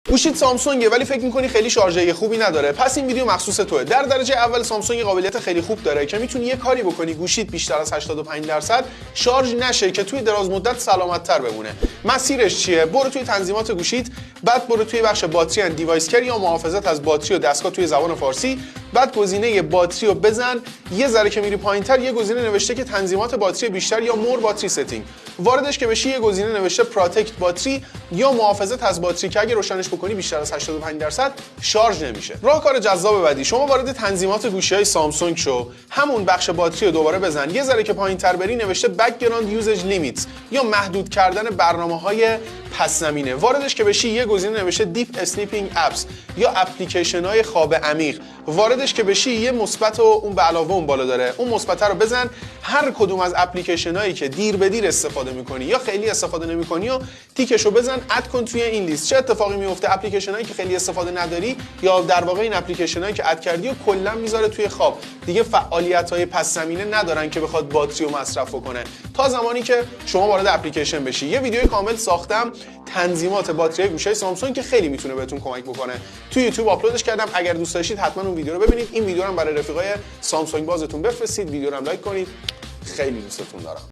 گوشیت سامسونگه ولی فکر می‌کنی خیلی شارژه خوبی نداره، پس این ویدیو مخصوص توئه. در درجه اول سامسونگ قابلیت خیلی خوب داره که میتونی یه کاری بکنی گوشیت بیشتر از 85% شارژ نشه که توی دراز مدت سلامت‌تر بمونه. مسیرش چیه؟ برو توی تنظیمات گوشیت، بعد برو توی بخش باتری اند دیوایس کر یا محافظت از باتری و دستگاه توی زبان فارسی، بعد گزینه باتری رو بزن، یه ذره که میری پایین‌تر یه گزینه نوشته که تنظیمات باتری بیشتر یا مور باتری ستینگ. واردش که بشی یه گزینه نوشته پروتکت باتری یا محافظت از باتری که اگه روشنش بکنی بیشتر از 85% شارژ نمیشه. راهکار جذاب بعدی، شما وارد تنظیمات گوشی‌های سامسونگ شو، همون بخش باتری رو دوباره بزن، یه ذره که پایین‌تر بری نوشته بک‌گراند یوزج لیمیتس یا محدود کردن برنامه‌های پس زمینه. واردش که بشی یه گزینه نوشته دیپ اسلیپینگ اپس یا اپلیکیشن‌های خواب عمیق. واردش که بشی یه مثبت و اون به علاوه اون بالا داره، اون مثبت رو بزن، هر کدوم از اپلیکیشن‌هایی که دیر به دیر استفاده می‌کنی یا خیلی استفاده نمی‌کنی و تیکشو بزن اد کن توی این لیست. چه اتفاقی میفته؟ اپلیکیشن‌هایی که خیلی استفاده نداری یا در واقع این اپلیکیشن‌هایی که اد کردی و کلا میذاره توی خواب، دیگه فعالیت‌های پس زمینه ندارن که بخواد باتری رو مصرف کنه تا زمانی که شما وارد اپلیکیشن بشی. یه ویدیو کامل ساختم تنظیمات باتری گوشی‌های سامسونگ که خیلی میتونه بهتون کمک بکنه. تو یوتیوب آپلودش کردم، اگر دوست داشتید حتما اون ویدیو رو ببینید. این ویدیو رو هم برای رفیقای سامسونگ بازتون بفرستید، ویدیو رو هم لایک کنید. خیلی دوستتون دارم.